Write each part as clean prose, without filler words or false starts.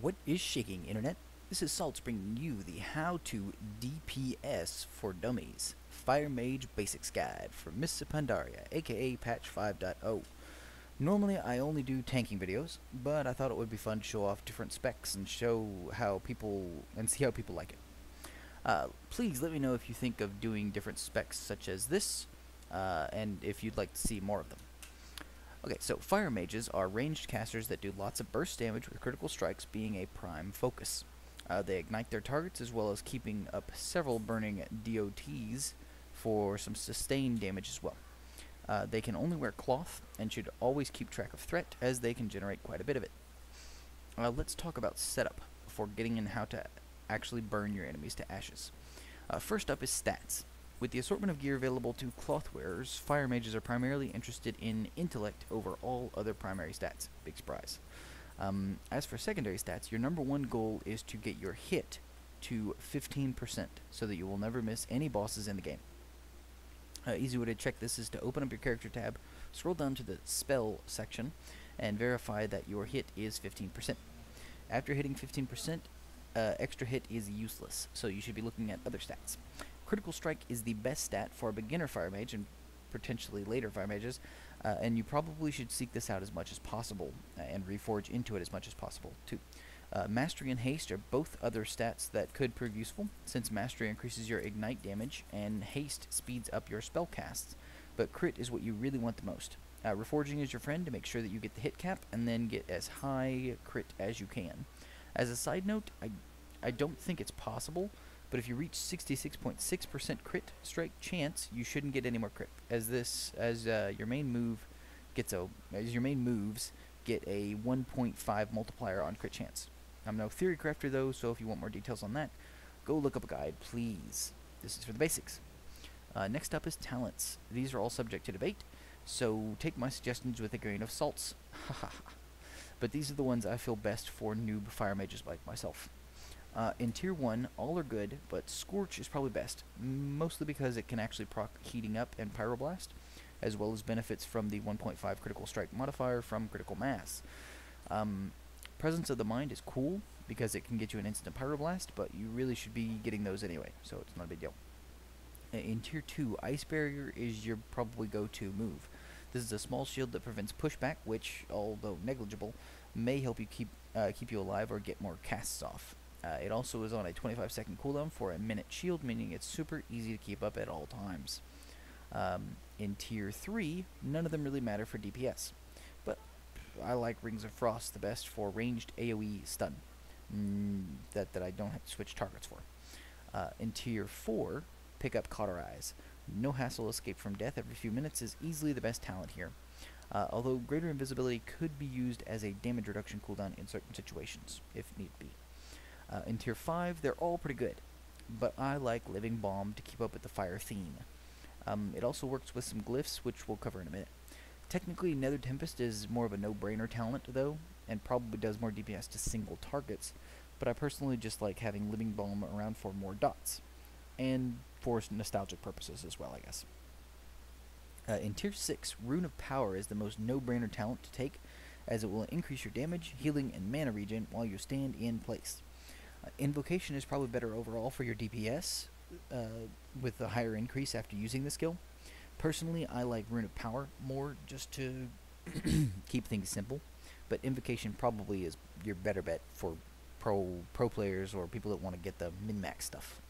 What is shaking, Internet? This is Saltz bringing you the How to DPS for Dummies Fire Mage Basics Guide for Mists of Pandaria, aka Patch 5.0. Normally, I only do tanking videos, but I thought it would be fun to show off different specs and show how people and see how people like it. Please let me know if you think of doing different specs such as this, and if you'd like to see more of them. Okay, so fire mages are ranged casters that do lots of burst damage with critical strikes being a prime focus. They ignite their targets as well as keeping up several burning DOTs for some sustained damage as well. They can only wear cloth and should always keep track of threat as they can generate quite a bit of it. Let's talk about setup before getting in how to actually burn your enemies to ashes. First up is stats. With the assortment of gear available to cloth wearers, fire mages are primarily interested in intellect over all other primary stats. Big surprise. As for secondary stats, your number one goal is to get your hit to 15% so that you will never miss any bosses in the game. Easy way to check this is to open up your character tab, scroll down to the spell section, and verify that your hit is 15%. After hitting 15%, extra hit is useless, so you should be looking at other stats. Critical Strike is the best stat for a beginner fire mage and potentially later fire mages, and you probably should seek this out as much as possible and reforge into it as much as possible too. Mastery and Haste are both other stats that could prove useful, since Mastery increases your ignite damage and Haste speeds up your spell casts, but Crit is what you really want the most. Reforging is your friend to make sure that you get the hit cap and then get as high crit as you can. As a side note, I don't think it's possible, but if you reach 66.6% crit strike chance, you shouldn't get any more crit, as your main moves get a 1.5 multiplier on crit chance. I'm no theory crafter though, so if you want more details on that, go look up a guide, please. This is for the basics. Next up is talents. These are all subject to debate, so take my suggestions with a grain of salt. But these are the ones I feel best for noob fire mages like myself. In Tier 1, all are good, but Scorch is probably best, mostly because it can actually proc Heating Up and Pyroblast, as well as benefits from the 1.5 critical strike modifier from critical mass. Presence of the Mind is cool, because it can get you an instant Pyroblast, but you really should be getting those anyway, so it's not a big deal. In Tier 2, Ice Barrier is your probably go-to move. This is a small shield that prevents pushback, which, although negligible, may help you keep you alive or get more casts off. It also is on a 25-second cooldown for a minute shield, meaning it's super easy to keep up at all times. In Tier 3, none of them really matter for DPS, but I like Rings of Frost the best for ranged AoE stun, that I don't have to switch targets for. In Tier 4, pick up Cauterize. No hassle, escape from death every few minutes is easily the best talent here, although greater invisibility could be used as a damage reduction cooldown in certain situations, if need be. In Tier 5, they're all pretty good, but I like Living Bomb to keep up with the fire theme. It also works with some glyphs, which we'll cover in a minute. Technically, Nether Tempest is more of a no-brainer talent, though, and probably does more DPS to single targets, but I personally just like having Living Bomb around for more dots, and for nostalgic purposes as well, I guess. In Tier 6, Rune of Power is the most no-brainer talent to take, as it will increase your damage, healing, and mana regen while you stand in place. Invocation is probably better overall for your DPS, with a higher increase after using the skill. Personally, I like Rune of Power more, just to keep things simple, but Invocation probably is your better bet for pro players or people that want to get the min-max stuff.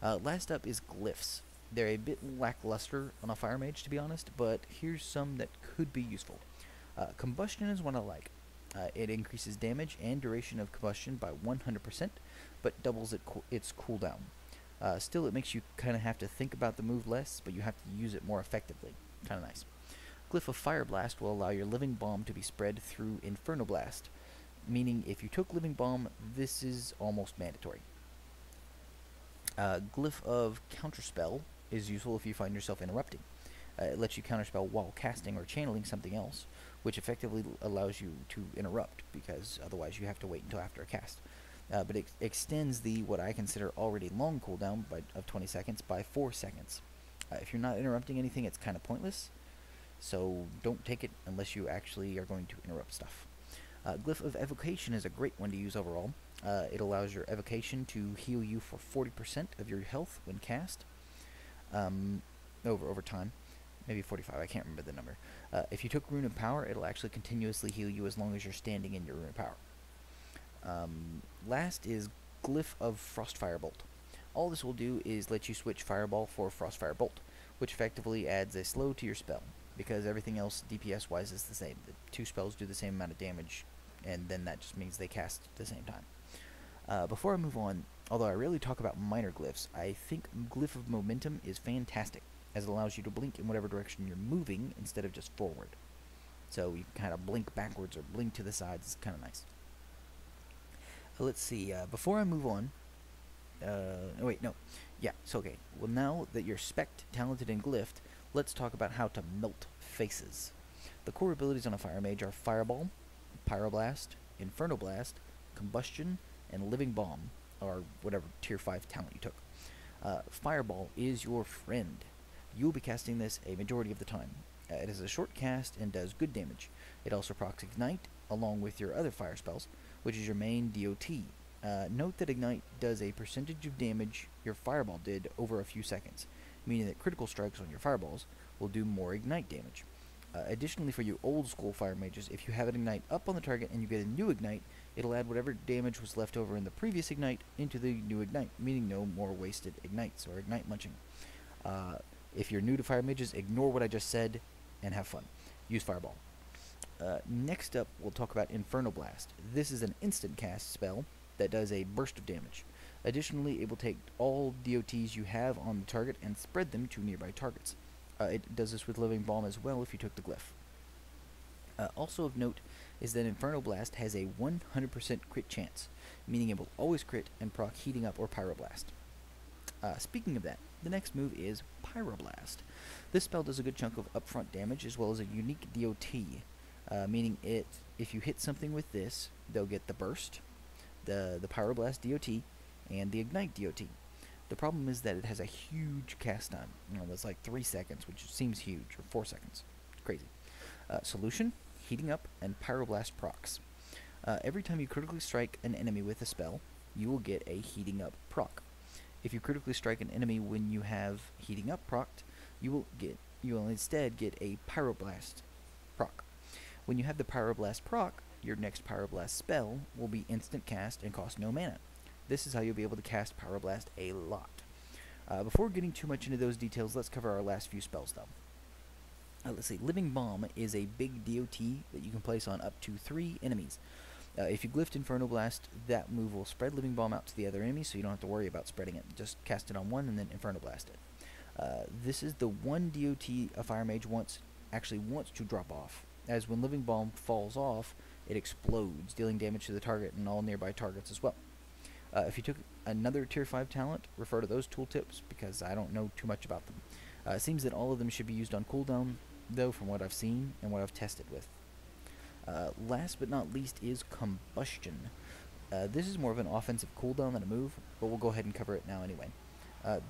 Last up is Glyphs. They're a bit lackluster on a fire mage, to be honest, but here's some that could be useful. Combustion is one I like. It increases damage and duration of combustion by 100%, but doubles its cooldown. Still, it makes you kind of have to think about the move less, but you have to use it more effectively. Kind of nice. Glyph of Fire Blast will allow your Living Bomb to be spread through Inferno Blast, meaning if you took Living Bomb, this is almost mandatory. Glyph of Counterspell is useful if you find yourself interrupting. It lets you counterspell while casting or channeling something else, which effectively allows you to interrupt, because otherwise you have to wait until after a cast. But it extends the what I consider already long cooldown of 20 seconds by 4 seconds. If you're not interrupting anything, it's kind of pointless, so don't take it unless you actually are going to interrupt stuff. Glyph of Evocation is a great one to use overall. It allows your Evocation to heal you for 40% of your health when cast over time. Maybe 45, I can't remember the number. If you took Rune of Power, it'll actually continuously heal you as long as you're standing in your Rune of Power. Last is Glyph of Frostfire Bolt. All this will do is let you switch Fireball for Frostfire Bolt, which effectively adds a slow to your spell, because everything else DPS-wise is the same. The two spells do the same amount of damage, and then that just means they cast at the same time. Before I move on, although I rarely talk about minor glyphs, I think Glyph of Momentum is fantastic, as it allows you to blink in whatever direction you're moving instead of just forward. So you can kind of blink backwards or blink to the sides. It's kind of nice. Let's see, before I move on, okay. Well, now that you're spec'd, talented, and glyphed, let's talk about how to melt faces. The core abilities on a Fire Mage are Fireball, Pyroblast, Inferno Blast, Combustion, and Living Bomb, or whatever tier 5 talent you took. Fireball is your friend. You will be casting this a majority of the time. It is a short cast and does good damage. It also procs Ignite, along with your other fire spells, which is your main DOT. Note that Ignite does a percentage of damage your Fireball did over a few seconds, meaning that critical strikes on your Fireballs will do more Ignite damage. Additionally, for you old school Fire Mages, if you have an Ignite up on the target and you get a new Ignite, it'll add whatever damage was left over in the previous Ignite into the new Ignite, meaning no more wasted Ignites or Ignite munching. If you're new to Fire Mages, ignore what I just said and have fun. Use Fireball. Next up, we'll talk about Inferno Blast. This is an instant cast spell that does a burst of damage. Additionally, it will take all DOTs you have on the target and spread them to nearby targets. It does this with Living Bomb as well if you took the glyph. Also of note is that Inferno Blast has a 100% crit chance, meaning it will always crit and proc Heating Up or Pyroblast. Speaking of that, the next move is Pyroblast. This spell does a good chunk of upfront damage as well as a unique DOT, meaning if you hit something with this, they'll get the burst, the Pyroblast DOT, and the Ignite DOT. The problem is that it has a huge cast time. That's like 3 seconds, which seems huge, or 4 seconds. It's crazy. Solution, Heating Up, and Pyroblast procs. Every time you critically strike an enemy with a spell, you will get a Heating Up proc. If you critically strike an enemy when you have Heating Up procced, you will instead get a Pyroblast proc. When you have the Pyroblast proc, your next Pyroblast spell will be instant cast and cost no mana. This is how you'll be able to cast Pyroblast a lot. Before getting too much into those details, let's cover our last few spells though. Let's see, Living Bomb is a big DOT that you can place on up to 3 enemies. If you glyphed Inferno Blast, that move will spread Living Bomb out to the other enemies, so you don't have to worry about spreading it. Just cast it on one and then Inferno Blast it. This is the one DOT a Fire Mage actually wants to drop off, as when Living Bomb falls off, it explodes, dealing damage to the target and all nearby targets as well. If you took another tier 5 talent, refer to those tooltips, because I don't know too much about them. It seems that all of them should be used on cooldown, though, from what I've seen and what I've tested with. Last but not least is Combustion. This is more of an offensive cooldown than a move, but we'll go ahead and cover it now anyway.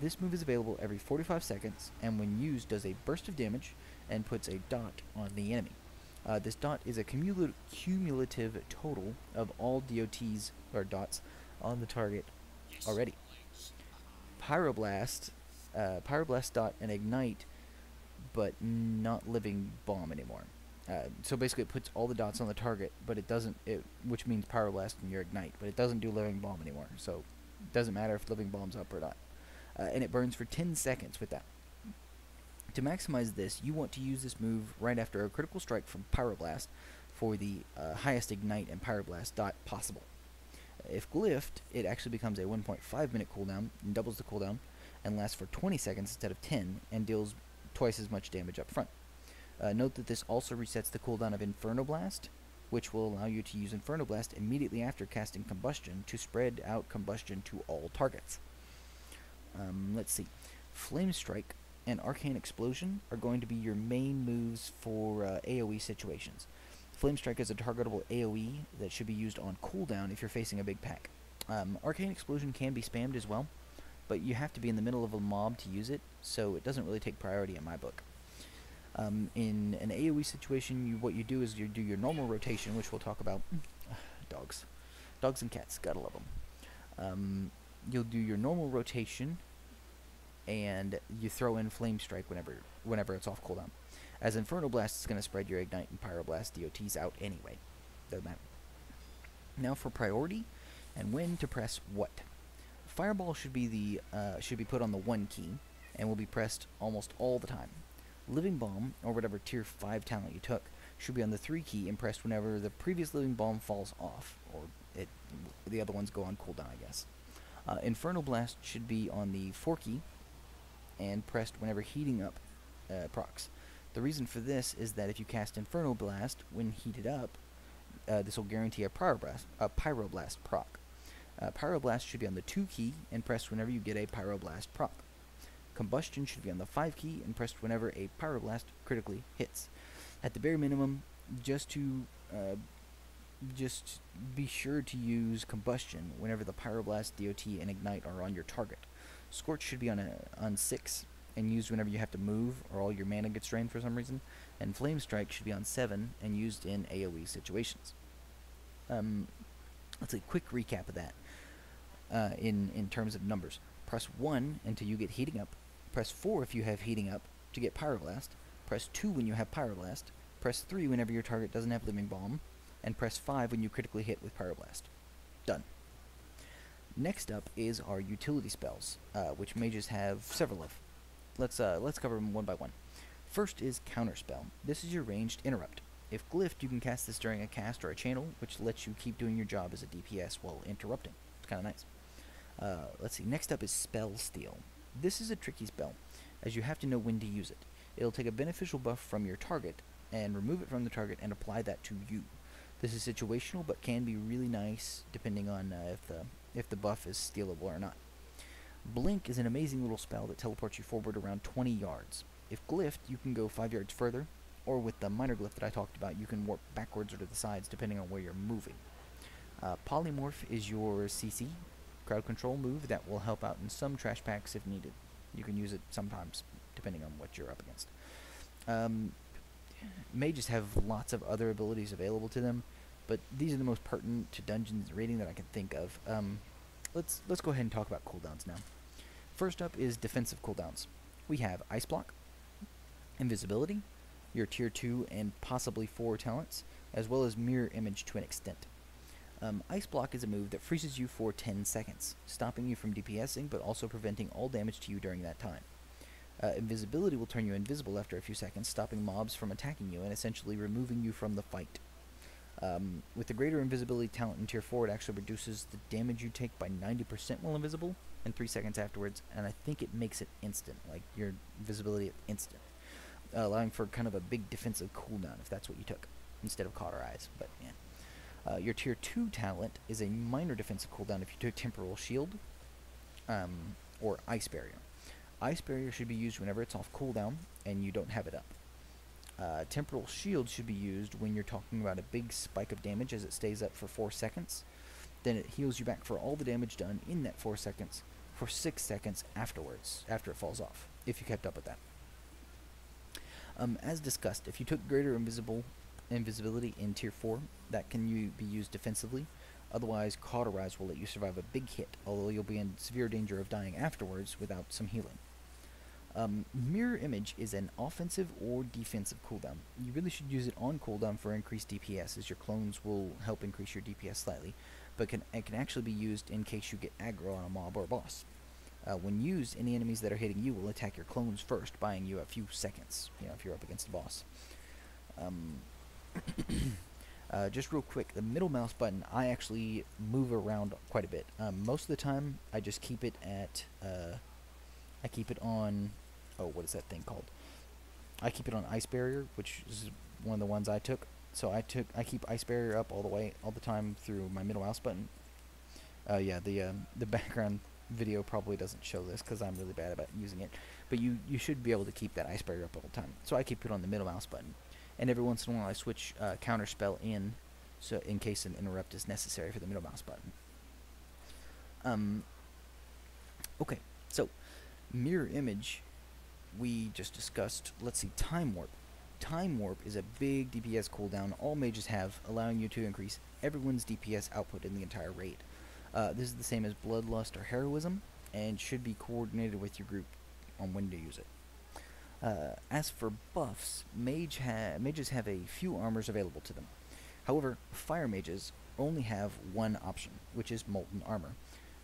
This move is available every 45 seconds, and when used does a burst of damage and puts a dot on the enemy. This dot is a cumulative total of all DOTs, or dots, on the target already. Pyroblast dot and Ignite, but not Living Bomb anymore. So basically it puts all the dots on the target, but it doesn't, which means Pyroblast and your Ignite, but it doesn't do Living Bomb anymore, so it doesn't matter if Living Bomb's up or not. And it burns for 10 seconds with that. To maximize this, you want to use this move right after a critical strike from Pyroblast for the highest Ignite and Pyroblast dot possible. If glyphed, it actually becomes a 1.5 minute cooldown and doubles the cooldown and lasts for 20 seconds instead of 10 and deals twice as much damage up front. Note that this also resets the cooldown of Inferno Blast, which will allow you to use Inferno Blast immediately after casting Combustion to spread out Combustion to all targets. Let's see. Flame Strike and Arcane Explosion are going to be your main moves for AoE situations. Flame Strike is a targetable AoE that should be used on cooldown if you're facing a big pack. Arcane Explosion can be spammed as well, but you have to be in the middle of a mob to use it, so it doesn't really take priority in my book. In an AoE situation, what you do is you do your normal rotation, which we'll talk about. Dogs. Dogs and cats, gotta love them. You'll do your normal rotation, and you throw in Flame Strike whenever it's off cooldown. As Inferno Blast is going to spread your Ignite and Pyroblast DOTs out anyway. Doesn't matter. Now for priority, and when to press what. Fireball should be put on the 1 key, and will be pressed almost all the time. Living Bomb, or whatever tier 5 talent you took, should be on the 3 key and pressed whenever the previous Living Bomb falls off, or the other ones go on cooldown, I guess. Inferno Blast should be on the 4 key, and pressed whenever Heating Up procs. The reason for this is that if you cast Inferno Blast when heated up, this will guarantee a Pyroblast proc. Pyroblast should be on the 2 key and pressed whenever you get a Pyroblast proc. Combustion should be on the 5 key and pressed whenever a Pyroblast critically hits. At the bare minimum, just be sure to use Combustion whenever the Pyroblast, DOT, and Ignite are on your target. Scorch should be on 6 and used whenever you have to move or all your mana gets drained for some reason. And Flame Strike should be on 7 and used in AoE situations. Let's see, quick recap of that in terms of numbers. Press 1 until you get Heating Up. Press 4 if you have Heating Up to get Pyroblast. Press 2 when you have Pyroblast. Press 3 whenever your target doesn't have Living Bomb. And press 5 when you critically hit with Pyroblast. Done. Next up is our utility spells, which mages have several of. Let's cover them one by one. First is Counterspell. This is your ranged interrupt. If glyphed, you can cast this during a cast or a channel, which lets you keep doing your job as a DPS while interrupting. It's kind of nice. Let's see. Next up is Spell Steal. This is a tricky spell, as you have to know when to use it. It'll take a beneficial buff from your target and remove it from the target and apply that to you. This is situational, but can be really nice depending on if the buff is stealable or not. Blink is an amazing little spell that teleports you forward around 20 yards. If glyphed, you can go 5 yards further, or with the minor glyph that I talked about, you can warp backwards or to the sides depending on where you're moving. Polymorph is your CC, crowd control move that will help out in some trash packs if needed. You can use it sometimes, depending on what you're up against. Mages have lots of other abilities available to them, but these are the most pertinent to Dungeons raiding that I can think of. Let's go ahead and talk about cooldowns now. First up is defensive cooldowns. We have Ice Block, Invisibility, your tier 2 and possibly 4 talents, as well as Mirror Image to an extent. Ice Block is a move that freezes you for 10 seconds, stopping you from DPSing but also preventing all damage to you during that time. Invisibility will turn you invisible after a few seconds, stopping mobs from attacking you and essentially removing you from the fight. With the greater invisibility talent in tier 4, it actually reduces the damage you take by 90% while invisible and 3 seconds afterwards, and I think it makes it instant, like your invisibility instant, allowing for kind of a big defensive cooldown if that's what you took, instead of Cauterize, but yeah. Your tier 2 talent is a minor defensive cooldown if you took Temporal Shield or Ice Barrier. Ice Barrier should be used whenever it's off cooldown and you don't have it up. Temporal Shield should be used when you're talking about a big spike of damage as it stays up for 4 seconds. Then it heals you back for all the damage done in that 4 seconds for 6 seconds afterwards, after it falls off, if you kept up with that. As discussed, if you took greater invisibility in tier 4, that can be used defensively. Otherwise, Cauterize will let you survive a big hit, although you'll be in severe danger of dying afterwards without some healing. Mirror Image is an offensive or defensive cooldown. You really should use it on cooldown for increased DPS, as your clones will help increase your DPS slightly, but it can actually be used in case you get aggro on a mob or a boss. When used, any enemies that are hitting you will attack your clones first, buying you a few seconds, if you're up against a boss. Just real quick, the middle mouse button, I actually move around quite a bit. Most of the time, I just keep it at, I keep it on, what is that thing called? I keep it on Ice Barrier, which is one of the ones I took. So I keep Ice Barrier up all the time through my middle mouse button. Yeah, the background video probably doesn't show this because I'm really bad about using it. But you should be able to keep that Ice Barrier up all the time. So I keep it on the middle mouse button. And every once in a while I switch Counterspell so in case an interrupt is necessary for the middle mouse button. Okay, so Mirror Image we just discussed. Let's see, Time Warp. Time Warp is a big DPS cooldown all mages have, allowing you to increase everyone's DPS output in the entire raid. This is the same as Bloodlust or Heroism, and should be coordinated with your group on when to use it. As for buffs, mages have a few armors available to them. However, fire mages only have one option, which is Molten Armor.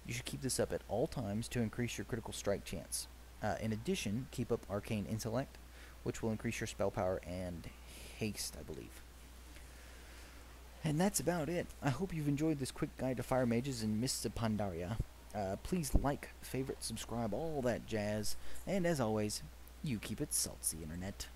You should keep this up at all times to increase your critical strike chance. In addition, keep up Arcane Intellect, which will increase your spell power and haste, I believe. And that's about it. I hope you've enjoyed this quick guide to fire mages and Mists of Pandaria. Please like, favorite, subscribe, all that jazz. And as always, you keep it salty, Internet.